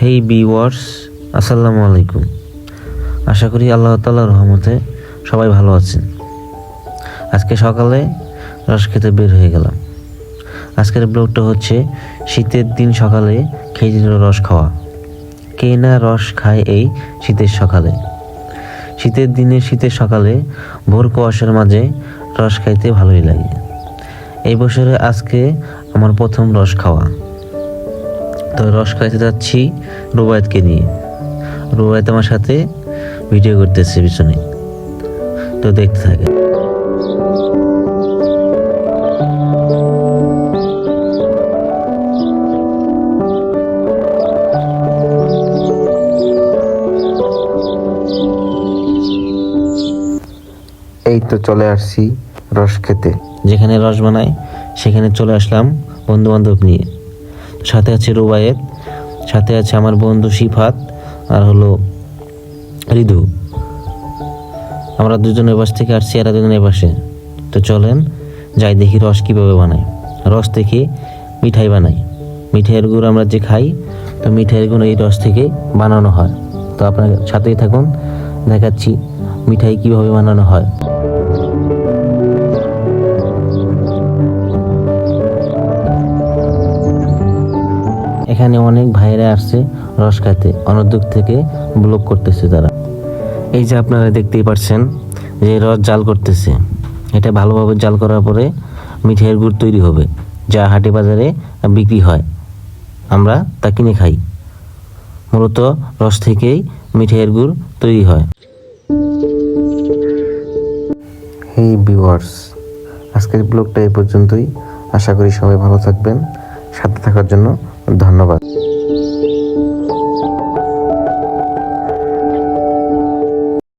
হেই viewers, আসসালামু আলাইকুম। আশা করি আল্লাহ তাআলার রহমতে সবাই ভালো আছেন। আজকে সকালে রস খেতে বের হয়ে গেলাম। আজকের ব্লগটা হচ্ছে শীতের দিন সকালে খেজুরের রস খাওয়া। কে না রস খায় এই শীতের সকালে? শীতের দিনে শীতের সকালে ভোর কুয়াশার মাঝে রস খাইতে ভালোই লাগে। এই বছরে আজকে আমার প্রথম রস খাওয়া। তো রস খাইতে যাচ্ছি রুবায়েতকে নিয়ে। রুবায়েত আমার সাথে ভিডিও করতেছে পিছনে, তো দেখতে থাকে। এই তো চলে আসছি রস খেতে। যেখানে রস বানায় সেখানে চলে আসলাম বন্ধু বান্ধব নিয়ে। সাথে আছে রুবায়েত, সাথে আছে আমার বন্ধু সিফাত, আর হলো রিধু। আমরা দুজন এ পাশ থেকে আসছি, আর দুজন এ পাশে। তো চলেন যাই দেখি রস কীভাবে বানায়। রস থেকে মিঠাই বানাই। মিঠাইয়ের গুড় আমরা যে খাই, তো মিঠাইয়ের গুড় এই রস থেকে বানানো হয়। তো আপনার সাথেই থাকুন, দেখাচ্ছি মিঠাই কীভাবে বানানো হয়। এখানে অনেক ভাইয়েরা আসছে রস খাইতে, অনেক দূর থেকে ব্লগ করতেছে তারা। এই যে আপনারা দেখতেই পাচ্ছেন যে রস জাল করতেছে। এটা ভালোভাবে জাল করার পরে মিঠাইয়ের গুড় তৈরি হবে, যা হাটে বাজারে বিক্রি হয়, আমরা তা কিনে খাই। মূলত রস থেকেই মিঠাইয়ের গুড় তৈরি হয়। হেই ভিউয়ার্স, আজকের ব্লগটা এই পর্যন্তই। আশা করি সবাই ভালো থাকবেন। সাথে থাকার জন্য ধন্যবাদ।